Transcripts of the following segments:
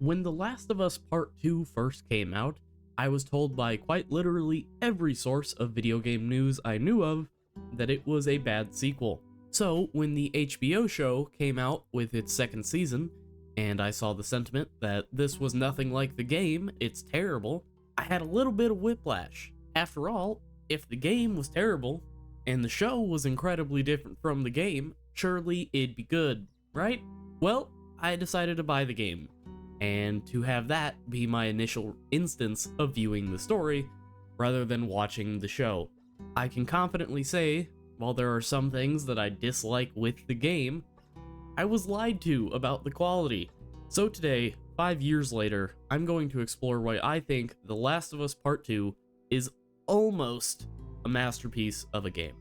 When The Last of Us Part 2 first came out, I was told by quite literally every source of video game news I knew of that it was a bad sequel. So, when the HBO show came out with its second season, and I saw the sentiment that this was nothing like the game, it's terrible, I had a little bit of whiplash. After all, if the game was terrible, and the show was incredibly different from the game, surely it'd be good, right? Well, I decided to buy the game, and to have that be my initial instance of viewing the story, rather than watching the show. I can confidently say, while there are some things that I dislike with the game, I was lied to about the quality. So today, 5 years later, I'm going to explore why I think The Last of Us Part 2 is almost a masterpiece of a game.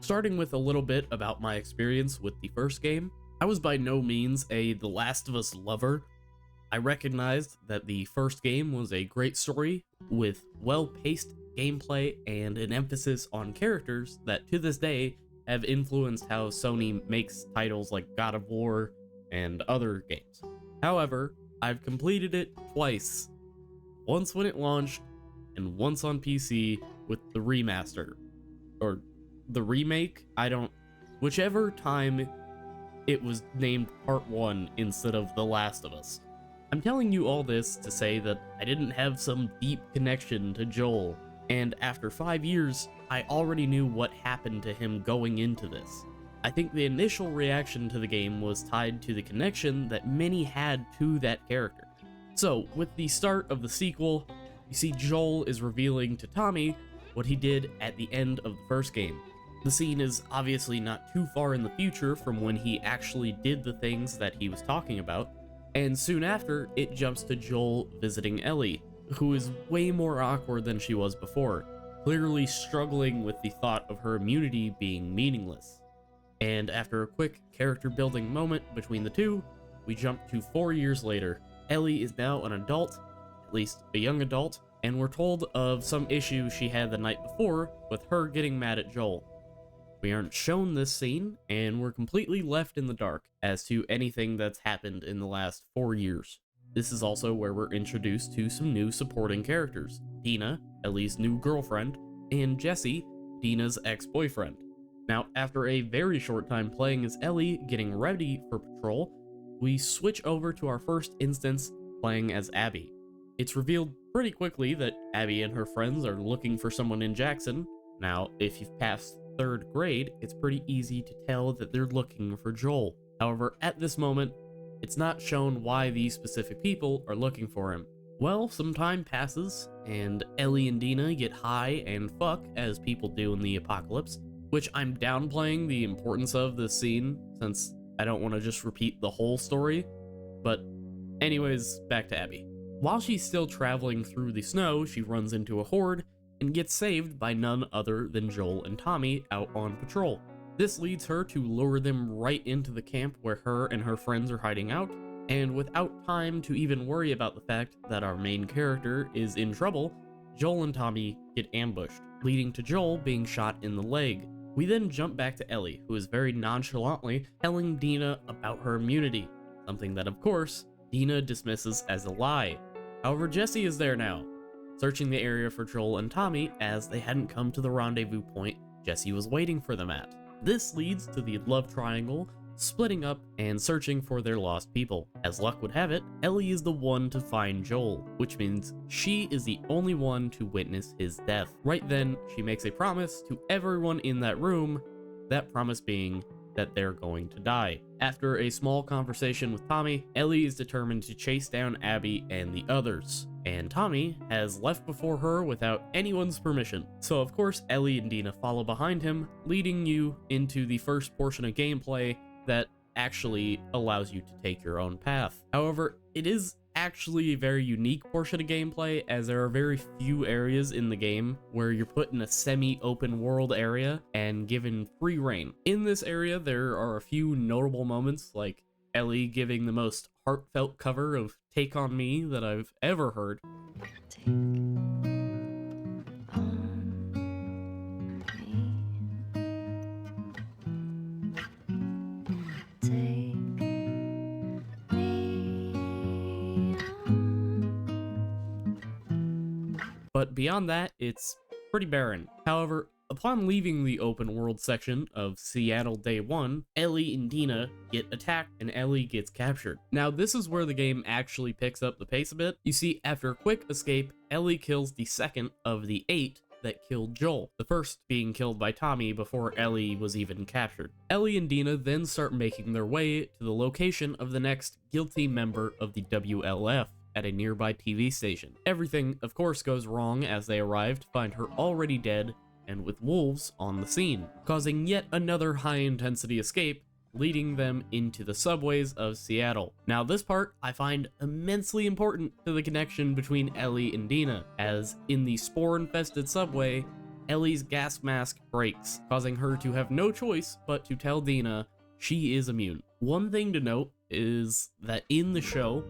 Starting with a little bit about my experience with the first game, I was by no means a The Last of Us lover. I recognized that the first game was a great story with well-paced gameplay and an emphasis on characters that to this day have influenced how Sony makes titles like God of War and other games. However, I've completed it twice, once when it launched and once on PC with the remaster, or the remake, whichever time it was named Part 1 instead of The Last of Us. I'm telling you all this to say that I didn't have some deep connection to Joel, and after 5 years, I already knew what happened to him going into this. I think the initial reaction to the game was tied to the connection that many had to that character. So, with the start of the sequel, you see Joel is revealing to Tommy what he did at the end of the first game. The scene is obviously not too far in the future from when he actually did the things that he was talking about, and soon after, it jumps to Joel visiting Ellie, who is way more awkward than she was before, clearly struggling with the thought of her immunity being meaningless. And after a quick character building moment between the two, we jump to 4 years later. Ellie is now an adult, at least a young adult, and we're told of some issues she had the night before with her getting mad at Joel. We aren't shown this scene, and we're completely left in the dark as to anything that's happened in the last 4 years. This is also where we're introduced to some new supporting characters: Dina, Ellie's new girlfriend, and Jesse, Dina's ex-boyfriend. Now, after a very short time playing as Ellie getting ready for patrol, we switch over to our first instance playing as Abby. It's revealed pretty quickly that Abby and her friends are looking for someone in Jackson. Now, if you've passed 3rd grade, it's pretty easy to tell that they're looking for Joel. However, at this moment, it's not shown why these specific people are looking for him. Well, some time passes, and Ellie and Dina get high and fuck as people do in the apocalypse, which I'm downplaying the importance of this scene, since I don't want to just repeat the whole story. But anyways, back to Abby. While she's still traveling through the snow, she runs into a horde and gets saved by none other than Joel and Tommy out on patrol. This leads her to lure them right into the camp where her and her friends are hiding out, and without time to even worry about the fact that our main character is in trouble, Joel and Tommy get ambushed, leading to Joel being shot in the leg. We then jump back to Ellie, who is very nonchalantly telling Dina about her immunity, something that, of course, Dina dismisses as a lie. However, Jesse is there now, searching the area for Joel and Tommy as they hadn't come to the rendezvous point Jesse was waiting for them at. This leads to the love triangle splitting up and searching for their lost people. As luck would have it, Ellie is the one to find Joel, which means she is the only one to witness his death. Right then, she makes a promise to everyone in that room, that promise being that they're going to die. After a small conversation with Tommy, Ellie is determined to chase down Abby and the others, and Tommy has left before her without anyone's permission. So of course Ellie and Dina follow behind him, leading you into the first portion of gameplay that actually allows you to take your own path. However, it is actually a very unique portion of gameplay, as there are very few areas in the game where you're put in a semi-open world area and given free reign. In this area, there are a few notable moments, like Ellie giving the most heartfelt cover of Take On Me that I've ever heard. Take on me. Take me on. But beyond that, it's pretty barren. However, upon leaving the open world section of Seattle Day 1, Ellie and Dina get attacked and Ellie gets captured. Now this is where the game actually picks up the pace a bit. You see, after a quick escape, Ellie kills the second of the 8 that killed Joel, the first being killed by Tommy before Ellie was even captured. Ellie and Dina then start making their way to the location of the next guilty member of the WLF at a nearby TV station. Everything, of course, goes wrong as they arrive to find her already dead and with wolves on the scene, causing yet another high-intensity escape, leading them into the subways of Seattle. Now this part I find immensely important to the connection between Ellie and Dina, as in the spore-infested subway, Ellie's gas mask breaks, causing her to have no choice but to tell Dina she is immune. One thing to note is that in the show,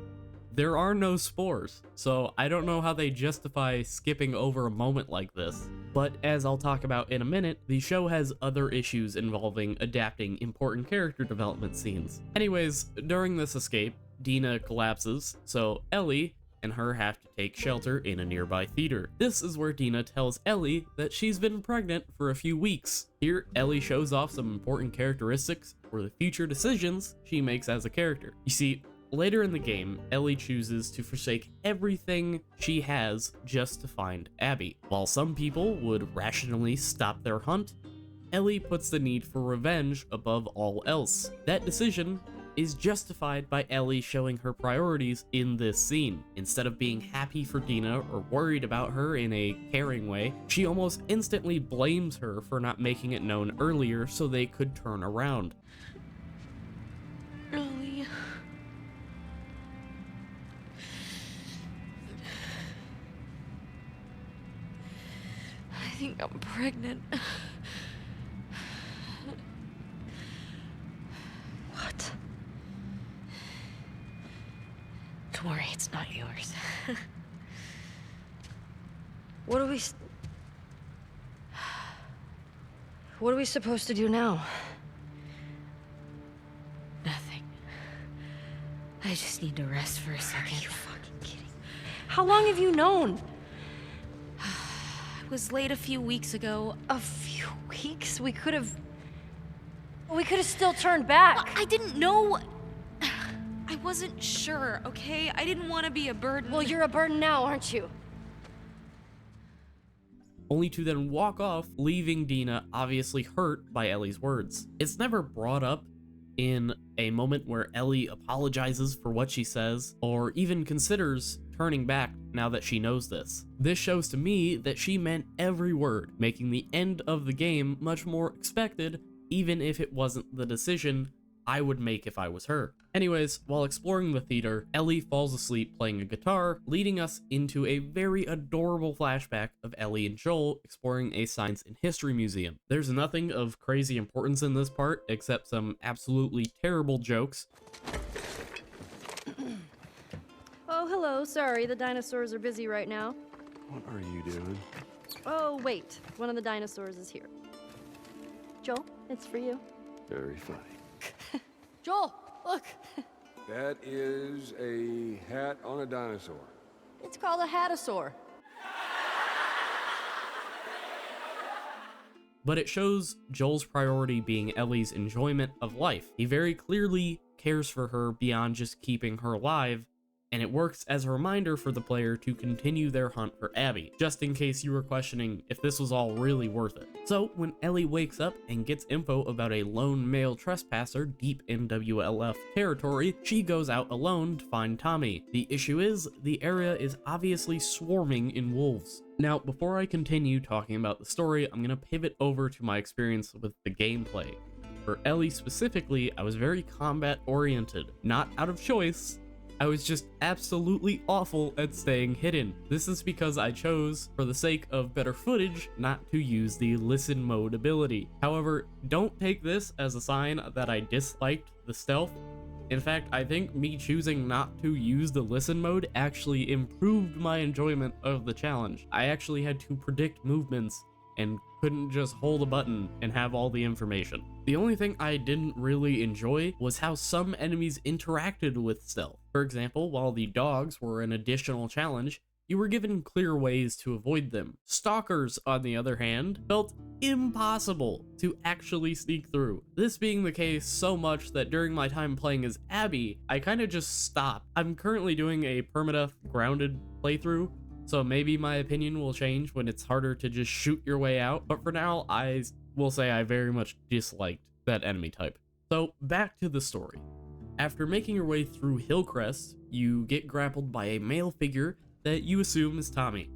there are no spores, so I don't know how they justify skipping over a moment like this. But as I'll talk about in a minute, the show has other issues involving adapting important character development scenes. Anyways, during this escape, Dina collapses, so Ellie and her have to take shelter in a nearby theater. This is where Dina tells Ellie that she's been pregnant for a few weeks. Here, Ellie shows off some important characteristics for the future decisions she makes as a character. You see, later in the game, Ellie chooses to forsake everything she has just to find Abby. While some people would rationally stop their hunt, Ellie puts the need for revenge above all else. That decision is justified by Ellie showing her priorities in this scene. Instead of being happy for Dina or worried about her in a caring way, she almost instantly blames her for not making it known earlier so they could turn around. Ellie. I think I'm pregnant. What? Don't worry, it's not yours. What are we supposed to do now? Nothing. I just need to rest for a second. Are you fucking kidding? How long have you known? It was late a few weeks ago. A few weeks? We could have still turned back. Well, I didn't know. I wasn't sure, okay? I didn't want to be a burden. Well, you're a burden now, aren't you? Only to then walk off, leaving Dina obviously hurt by Ellie's words. It's never brought up in a moment where Ellie apologizes for what she says, or even considers turning back now that she knows this. This shows to me that she meant every word, making the end of the game much more expected, even if it wasn't the decision I would make if I was her. Anyways, while exploring the theater, Ellie falls asleep playing a guitar, leading us into a very adorable flashback of Ellie and Joel exploring a science and history museum. There's nothing of crazy importance in this part, except some absolutely terrible jokes. Oh, hello. Sorry, the dinosaurs are busy right now. What are you doing? Oh, wait. One of the dinosaurs is here. Joel, it's for you. Very funny. Joel, look. That is a hat on a dinosaur. It's called a hatasaur. But it shows Joel's priority being Ellie's enjoyment of life. He very clearly cares for her beyond just keeping her alive, and it works as a reminder for the player to continue their hunt for Abby, just in case you were questioning if this was all really worth it. So when Ellie wakes up and gets info about a lone male trespasser deep in WLF territory, she goes out alone to find Tommy. The issue is, the area is obviously swarming in wolves. Now, before I continue talking about the story, I'm gonna pivot over to my experience with the gameplay. For Ellie specifically, I was very combat oriented, not out of choice. I was just absolutely awful at staying hidden. This is because I chose, for the sake of better footage, not to use the listen mode ability. However, don't take this as a sign that I disliked the stealth. In fact, I think me choosing not to use the listen mode actually improved my enjoyment of the challenge. I actually had to predict movements and couldn't just hold a button and have all the information. The only thing I didn't really enjoy was how some enemies interacted with stealth. For example, while the dogs were an additional challenge, you were given clear ways to avoid them. Stalkers, on the other hand, felt impossible to actually sneak through. This being the case so much that during my time playing as Abby, I kind of just stopped. I'm currently doing a permadeath grounded playthrough, so maybe my opinion will change when it's harder to just shoot your way out, but for now, I will say I very much disliked that enemy type. So back to the story. After making your way through Hillcrest, you get grappled by a male figure that you assume is Tommy.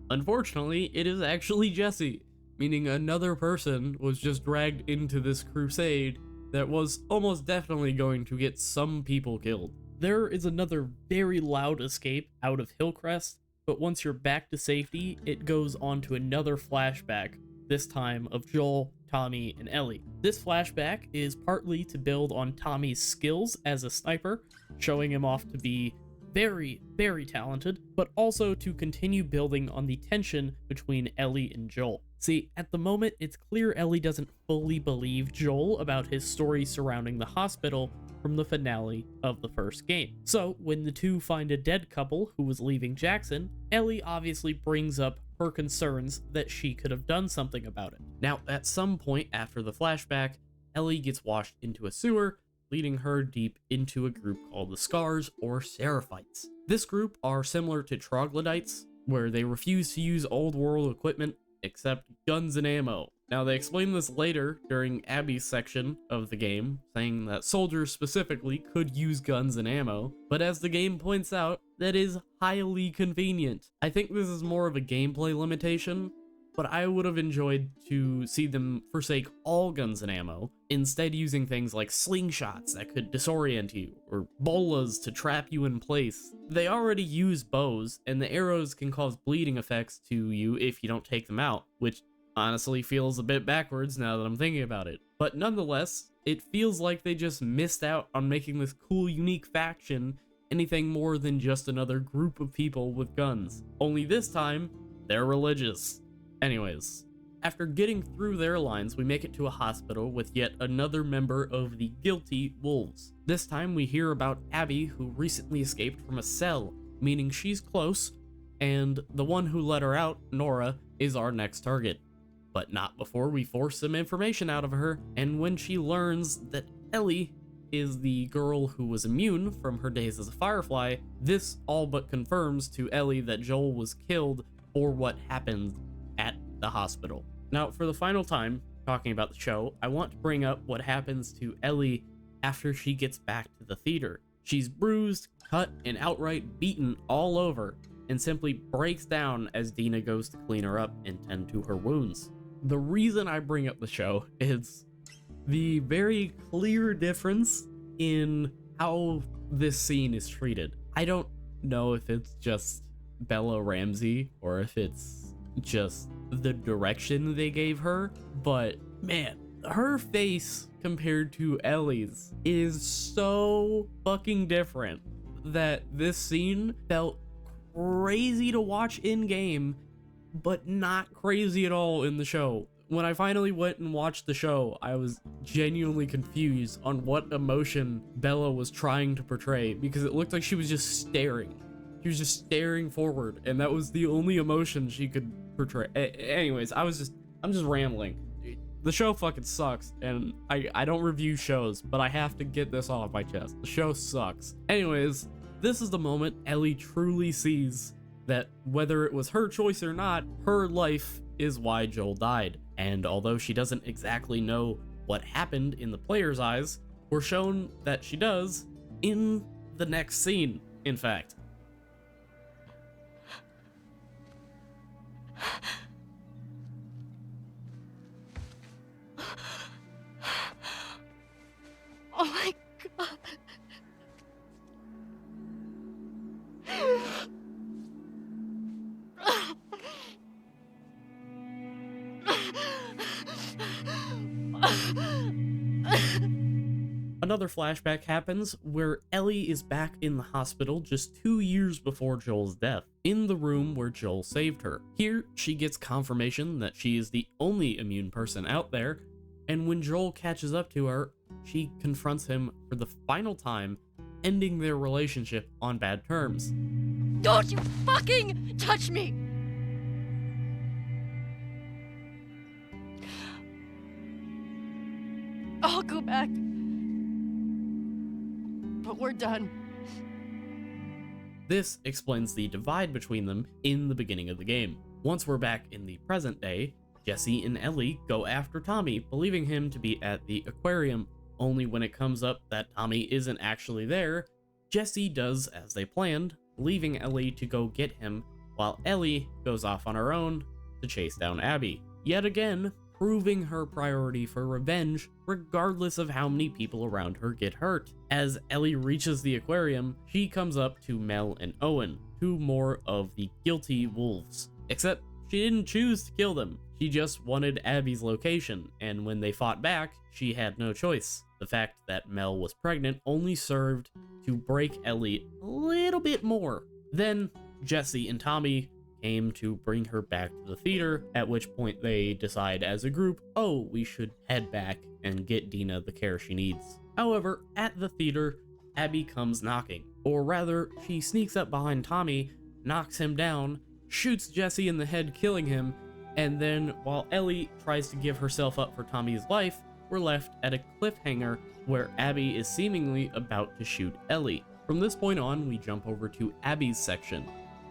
Unfortunately, it is actually Jesse, meaning another person was just dragged into this crusade that was almost definitely going to get some people killed. There is another very loud escape out of Hillcrest, but once you're back to safety, it goes on to another flashback, this time of Joel, Tommy, and Ellie. This flashback is partly to build on Tommy's skills as a sniper, showing him off to be very, very talented, but also to continue building on the tension between Ellie and Joel. See, at the moment, it's clear Ellie doesn't fully believe Joel about his story surrounding the hospital from the finale of the first game. So, when the two find a dead couple who was leaving Jackson, Ellie obviously brings up her concerns that she could have done something about it. Now, at some point after the flashback, Ellie gets washed into a sewer, leading her deep into a group called the Scars, or Seraphites. This group are similar to troglodytes, where they refuse to use old world equipment except guns and ammo. Now, they explain this later during Abby's section of the game, saying that soldiers specifically could use guns and ammo, but as the game points out, that is highly convenient. I think this is more of a gameplay limitation, but I would have enjoyed to see them forsake all guns and ammo, instead using things like slingshots that could disorient you, or bolas to trap you in place. They already use bows, and the arrows can cause bleeding effects to you if you don't take them out, which honestly feels a bit backwards now that I'm thinking about it. But nonetheless, it feels like they just missed out on making this cool, unique faction anything more than just another group of people with guns. Only this time, they're religious. Anyways, after getting through their lines, we make it to a hospital with yet another member of the Guilty Wolves. This time we hear about Abby, who recently escaped from a cell, meaning she's close, and the one who let her out, Nora, is our next target. But not before we force some information out of her, and when she learns that Ellie is the girl who was immune from her days as a Firefly, this all but confirms to Ellie that Joel was killed for what happened at the hospital. Now, for the final time, talking about the show, I want to bring up what happens to Ellie after she gets back to the theater. She's bruised, cut, and outright beaten all over, and simply breaks down as Dina goes to clean her up and tend to her wounds. The reason I bring up the show is the very clear difference in how this scene is treated. I don't know if it's just Bella Ramsey or if it's just the direction they gave her, but man, her face compared to Ellie's is so fucking different that this scene felt crazy to watch in game, but not crazy at all in the show. When I finally went and watched the show, I was genuinely confused on what emotion Bella was trying to portray, because it looked like she was just staring. She was just staring forward, and that was the only emotion she could portray. Anyways, I'm just rambling. The show fucking sucks, and I don't review shows, but I have to get this off my chest. The show sucks. Anyways, this is the moment Ellie truly sees that whether it was her choice or not, her life is why Joel died. And although she doesn't exactly know what happened in the player's eyes, we're shown that she does in the next scene, in fact. Oh my god. Another flashback happens where Ellie is back in the hospital just 2 years before Joel's death, in the room where Joel saved her. Here, she gets confirmation that she is the only immune person out there, and when Joel catches up to her, she confronts him for the final time, ending their relationship on bad terms. Don't you fucking touch me! I'll go back. But we're done. This explains the divide between them in the beginning of the game. Once we're back in the present day, Jesse and Ellie go after Tommy, believing him to be at the aquarium. Only when it comes up that Tommy isn't actually there, Jesse does as they planned, leaving Ellie to go get him, while Ellie goes off on her own to chase down Abby. Yet again, proving her priority for revenge, regardless of how many people around her get hurt. As Ellie reaches the aquarium, she comes up to Mel and Owen, two more of the guilty wolves. Except she didn't choose to kill them, she just wanted Abby's location, and when they fought back, she had no choice. The fact that Mel was pregnant only served to break Ellie a little bit more. Then Jesse and Tommy came to bring her back to the theater, at which point they decide as a group, oh, we should head back and get Dina the care she needs. However, at the theater, Abby comes knocking, or rather, she sneaks up behind Tommy, knocks him down, shoots Jesse in the head, killing him, and then while Ellie tries to give herself up for Tommy's life, we're left at a cliffhanger where Abby is seemingly about to shoot Ellie. From this point on, we jump over to Abby's section.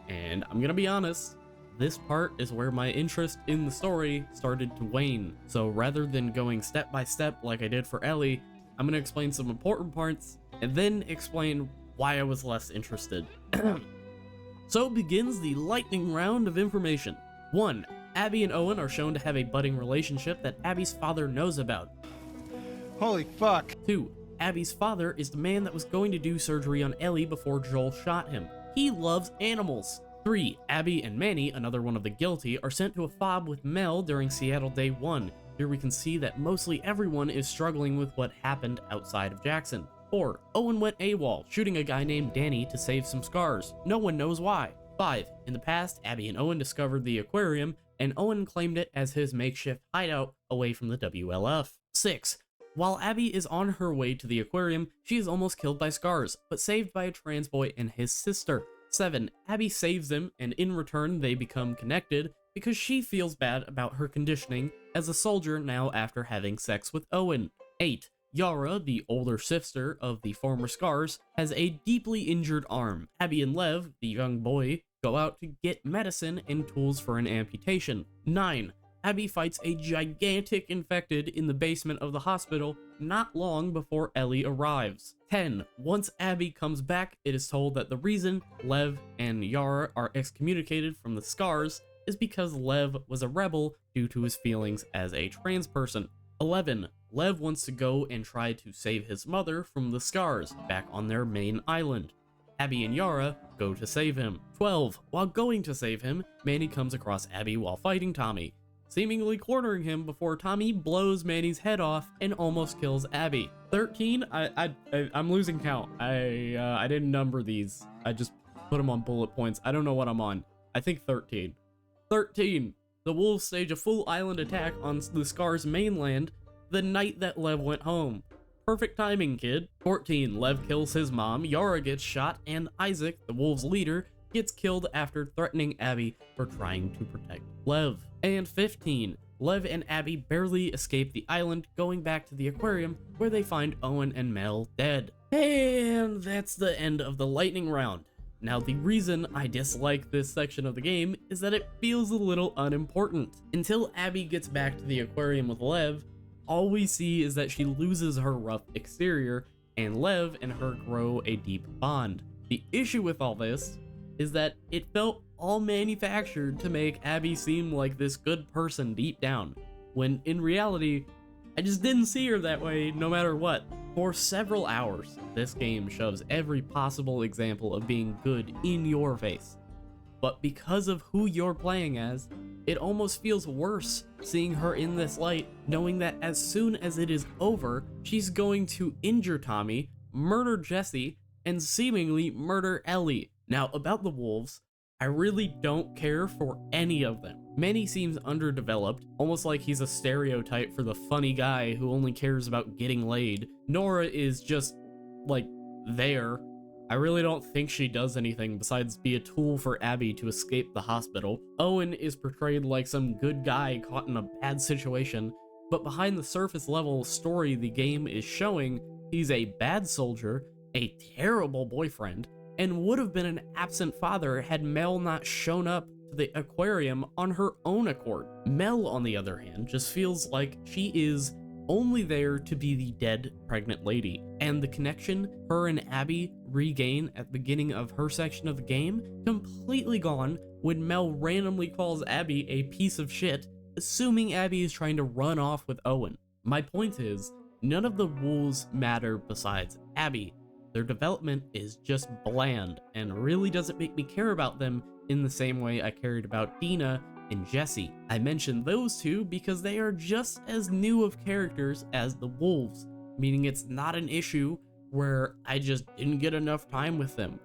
And I'm gonna be honest, this part is where my interest in the story started to wane. So rather than going step by step like I did for Ellie, I'm gonna explain some important parts and then explain why I was less interested. So begins the lightning round of information. 1. Abby and Owen are shown to have a budding relationship that Abby's father knows about. Holy fuck. 2. Abby's father is the man that was going to do surgery on Ellie before Joel shot him. He loves animals. 3. Abby and Manny, another one of the guilty, are sent to a fob with Mel during Seattle Day 1. Here we can see that mostly everyone is struggling with what happened outside of Jackson. 4. Owen went AWOL, shooting a guy named Danny to save some scars. No one knows why. 5. In the past, Abby and Owen discovered the aquarium, and Owen claimed it as his makeshift hideout away from the WLF. 6. While Abby is on her way to the aquarium, she is almost killed by Scars, but saved by a trans boy and his sister. 7. Abby saves them, and in return they become connected because she feels bad about her conditioning as a soldier now after having sex with Owen. 8. Yara, the older sister of the former Scars, has a deeply injured arm. Abby and Lev, the young boy, go out to get medicine and tools for an amputation. 9. Abby fights a gigantic infected in the basement of the hospital not long before Ellie arrives. 10. Once Abby comes back, it is told that the reason Lev and Yara are excommunicated from the Scars is because Lev was a rebel due to his feelings as a trans person. 11. Lev wants to go and try to save his mother from the Scars back on their main island. Abby and Yara go to save him. 12. While going to save him, Manny comes across Abby while fighting Tommy, seemingly cornering him before Tommy blows Manny's head off and almost kills Abby. 13, I'm losing count. I didn't number these. I just put them on bullet points. I don't know what I'm on. I think 13. 13, the wolves stage a full island attack on the Scars mainland the night that Lev went home. Perfect timing, kid. 14, Lev kills his mom, Yara gets shot, and Isaac, the wolves' leader, gets killed after threatening Abby for trying to protect Lev. And 15, Lev and Abby barely escape the island, going back to the aquarium where they find Owen and Mel dead. And that's the end of the lightning round. Now, the reason I dislike this section of the game is that it feels a little unimportant. Until Abby gets back to the aquarium with Lev, all we see is that she loses her rough exterior, and Lev and her grow a deep bond. The issue with all this is that it felt all manufactured to make Abby seem like this good person deep down, when in reality, I just didn't see her that way no matter what. For several hours, this game shoves every possible example of being good in your face. But because of who you're playing as, It almost feels worse seeing her in this light, knowing that as soon as it is over, she's going to injure Tommy, murder Jesse, and seemingly murder Ellie. Now, about the wolves, I really don't care for any of them. Manny seems underdeveloped, almost like he's a stereotype for the funny guy who only cares about getting laid. Nora is just, like, there. I really don't think she does anything besides be a tool for Abby to escape the hospital. Owen is portrayed like some good guy caught in a bad situation, but behind the surface level story the game is showing, he's a bad soldier, a terrible boyfriend, and would have been an absent father had Mel not shown up to the aquarium on her own accord. Mel, on the other hand, just feels like she is only there to be the dead pregnant lady, and the connection her and Abby regain at the beginning of her section of the game completely gone when Mel randomly calls Abby a piece of shit, assuming Abby is trying to run off with Owen. My point is, none of the wolves matter besides Abby. Their development is just bland and really doesn't make me care about them in the same way I cared about Dina and Jesse. I mentioned those two because they are just as new of characters as the wolves, meaning it's not an issue where I just didn't get enough time with them.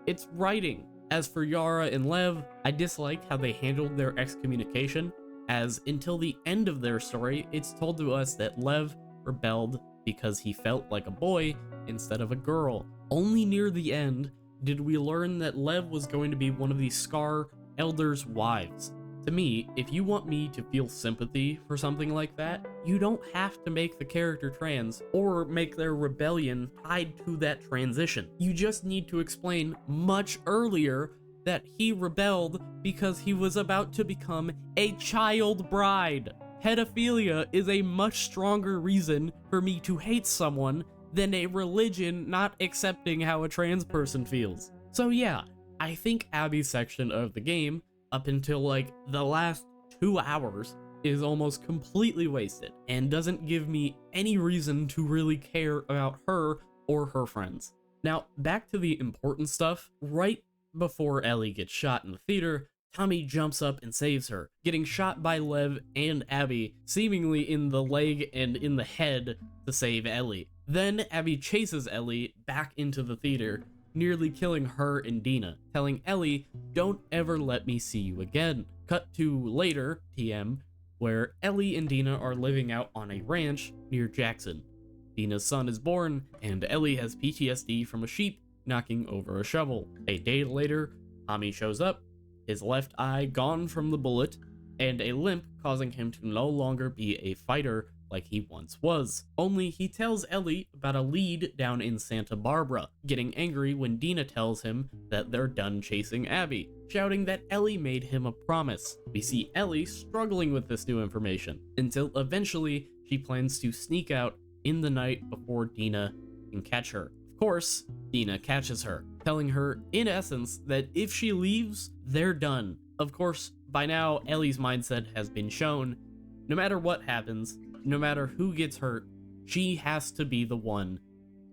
It's writing. As for Yara and Lev, I disliked how they handled their excommunication, as until the end of their story, it's told to us that Lev rebelled because he felt like a boy instead of a girl. Only near the end did we learn that Lev was going to be one of the Scar Elder's wives. To me, if you want me to feel sympathy for something like that, you don't have to make the character trans or make their rebellion tied to that transition. You just need to explain much earlier that he rebelled because he was about to become a child bride. Pedophilia is a much stronger reason for me to hate someone than a religion not accepting how a trans person feels. So yeah, I think Abby's section of the game, up until like the last 2 hours, is almost completely wasted and doesn't give me any reason to really care about her or her friends. Now, back to the important stuff. Right before Ellie gets shot in the theater, Tommy jumps up and saves her, getting shot by Lev and Abby, seemingly in the leg and in the head to save Ellie. Then Abby chases Ellie back into the theater, nearly killing her and Dina, telling Ellie, "Don't ever let me see you again." Cut to later, TM, where Ellie and Dina are living out on a ranch near Jackson. Dina's son is born, and Ellie has PTSD from a sheep knocking over a shovel. A day later, Tommy shows up, his left eye gone from the bullet, and a limp causing him to no longer be a fighter like he once was. Only he tells Ellie about a lead down in Santa Barbara, getting angry when Dina tells him that they're done chasing Abby, shouting that Ellie made him a promise. We see Ellie struggling with this new information, until eventually she plans to sneak out in the night before Dina can catch her. Of course, Dina catches her, telling her, in essence, that if she leaves, they're done. Of course, by now, Ellie's mindset has been shown. No matter what happens, no matter who gets hurt, she has to be the one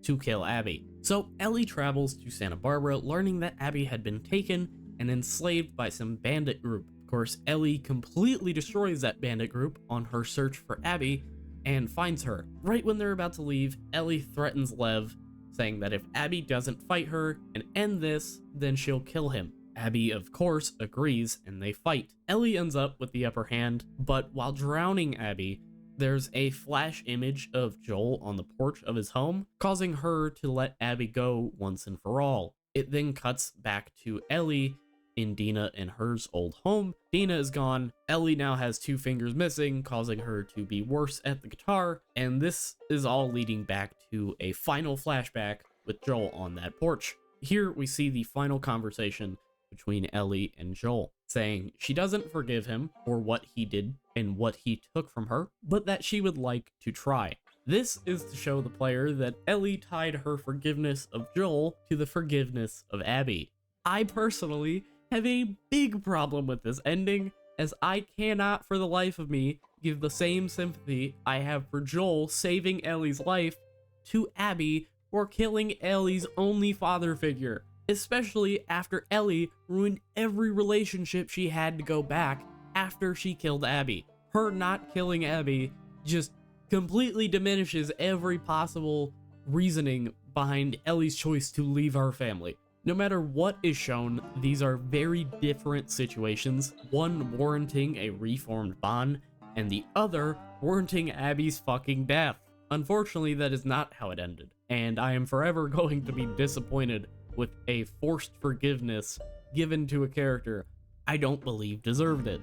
to kill Abby. So Ellie travels to Santa Barbara, learning that Abby had been taken and enslaved by some bandit group. Of course, Ellie completely destroys that bandit group on her search for Abby and finds her. Right when they're about to leave, Ellie threatens Lev, saying that if Abby doesn't fight her and end this, then she'll kill him. Abby, of course, agrees, and they fight. Ellie ends up with the upper hand, but while drowning Abby, there's a flash image of Joel on the porch of his home, causing her to let Abby go once and for all. It then cuts back to Ellie in Dina and hers old home. Dina is gone. Ellie now has 2 fingers missing, causing her to be worse at the guitar, and this is all leading back to a final flashback with Joel on that porch. Here we see the final conversation between Ellie and Joel, saying she doesn't forgive him for what he did and what he took from her, but that she would like to try. This is to show the player that Ellie tied her forgiveness of Joel to the forgiveness of Abby. I personally have a big problem with this ending, as I cannot for the life of me give the same sympathy I have for Joel saving Ellie's life to Abby for killing Ellie's only father figure, especially after Ellie ruined every relationship she had to go back after she killed Abby. Her not killing Abby just completely diminishes every possible reasoning behind Ellie's choice to leave her family. No matter what is shown, these are very different situations, one warranting a reformed bond, and the other warranting Abby's fucking death. Unfortunately, that is not how it ended, and I am forever going to be disappointed with a forced forgiveness given to a character I don't believe deserved it.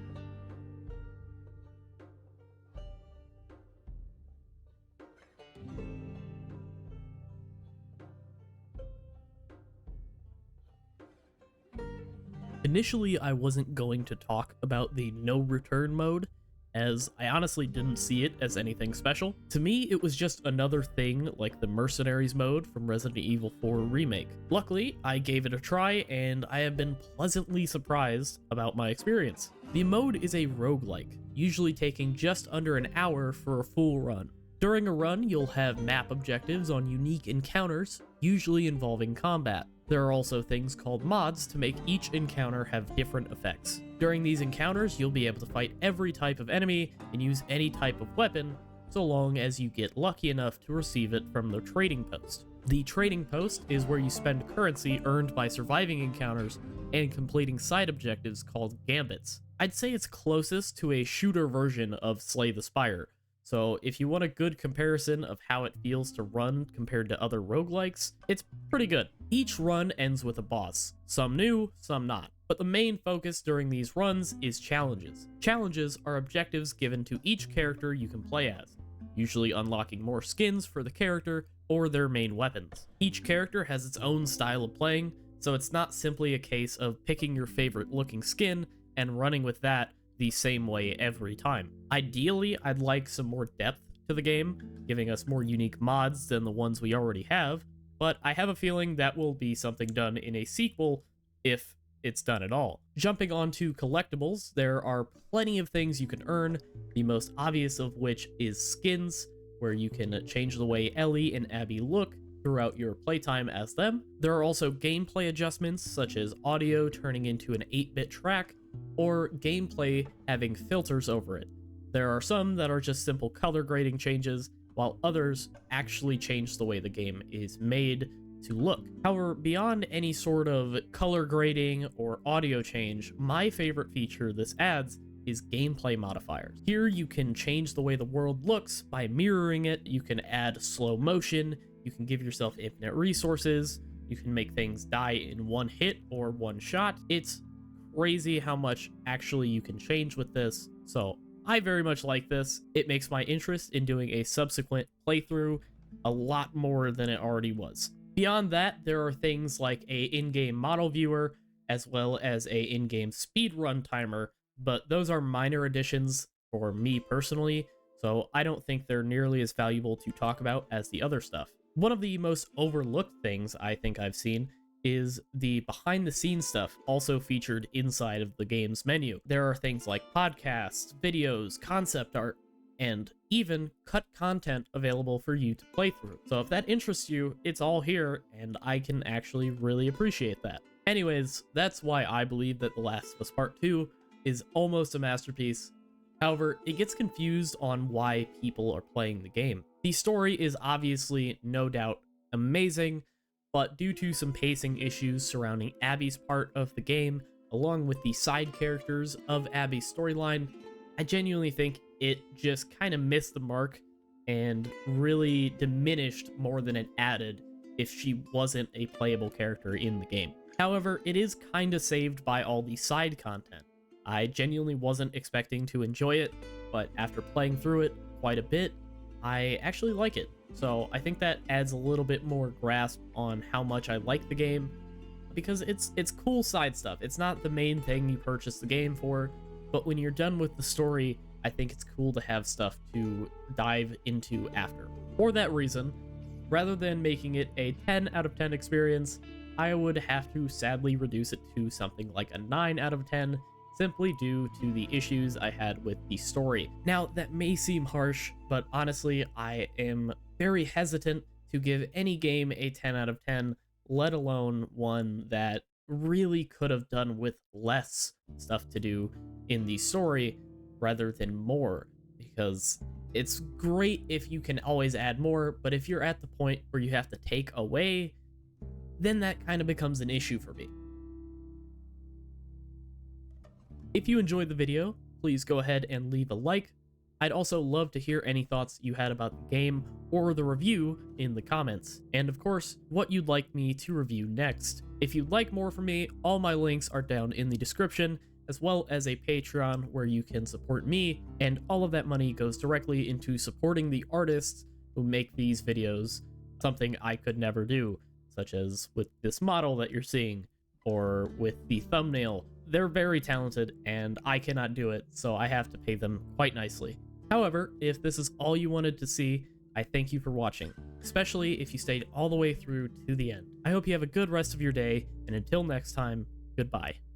Initially, I wasn't going to talk about the no return mode, as I honestly didn't see it as anything special. To me, it was just another thing like the Mercenaries mode from Resident Evil 4 Remake. Luckily, I gave it a try, and I have been pleasantly surprised about my experience. The mode is a roguelike, usually taking just under an hour for a full run. During a run, you'll have map objectives on unique encounters, usually involving combat. There are also things called mods to make each encounter have different effects. During these encounters, you'll be able to fight every type of enemy and use any type of weapon, so long as you get lucky enough to receive it from the trading post. The trading post is where you spend currency earned by surviving encounters and completing side objectives called gambits. I'd say it's closest to a shooter version of Slay the Spire, so if you want a good comparison of how it feels to run compared to other roguelikes, it's pretty good. Each run ends with a boss, some new, some not. But the main focus during these runs is challenges. Challenges are objectives given to each character you can play as, usually unlocking more skins for the character or their main weapons. Each character has its own style of playing, so it's not simply a case of picking your favorite looking skin and running with that the same way every time. Ideally, I'd like some more depth to the game, giving us more unique mods than the ones we already have, but I have a feeling that will be something done in a sequel if it's done at all. Jumping on to collectibles, there are plenty of things you can earn, the most obvious of which is skins, where you can change the way Ellie and Abby look throughout your playtime as them. There are also gameplay adjustments, such as audio turning into an 8-bit track, or gameplay having filters over it. There are some that are just simple color grading changes, while others actually change the way the game is made to look. However, beyond any sort of color grading or audio change, my favorite feature this adds is gameplay modifiers. Here you can change the way the world looks by mirroring it, you can add slow motion, you can give yourself infinite resources, you can make things die in one hit or one shot. It's crazy how much actually you can change with this, so I very much like this. It makes my interest in doing a subsequent playthrough a lot more than it already was. Beyond that, there are things like a in-game model viewer, as well as a in-game speedrun timer, but those are minor additions for me personally, so I don't think they're nearly as valuable to talk about as the other stuff. One of the most overlooked things I think I've seen is the behind-the-scenes stuff also featured inside of the game's menu. There are things like podcasts, videos, concept art, and even cut content available for you to play through. So if that interests you, it's all here, and I can actually really appreciate that. Anyways, that's why I believe that The Last of Us Part 2 is almost a masterpiece. However, it gets confused on why people are playing the game. The story is obviously, no doubt, amazing, but due to some pacing issues surrounding Abby's part of the game, along with the side characters of Abby's storyline, I genuinely think it just kind of missed the mark and really diminished more than it added if she wasn't a playable character in the game. However, it is kind of saved by all the side content. I genuinely wasn't expecting to enjoy it, but after playing through it quite a bit, I actually like it. So I think that adds a little bit more grasp on how much I like the game, because it's cool side stuff. It's not the main thing you purchase the game for, but when you're done with the story, I think it's cool to have stuff to dive into after. For that reason, rather than making it a 10 out of 10 experience, I would have to sadly reduce it to something like a 9 out of 10, simply due to the issues I had with the story. Now, that may seem harsh, but honestly, I am very hesitant to give any game a 10 out of 10, let alone one that really could have done with less stuff to do in the story rather than more, because it's great if you can always add more, but if you're at the point where you have to take away, then that kind of becomes an issue for me. If you enjoyed the video, please go ahead and leave a like. I'd also love to hear any thoughts you had about the game or the review in the comments, and of course, what you'd like me to review next. If you'd like more from me, all my links are down in the description, as well as a Patreon where you can support me, and all of that money goes directly into supporting the artists who make these videos, something I could never do, such as with this model that you're seeing, or with the thumbnail. They're very talented, and I cannot do it, so I have to pay them quite nicely. However, if this is all you wanted to see, I thank you for watching, especially if you stayed all the way through to the end. I hope you have a good rest of your day, and until next time, goodbye.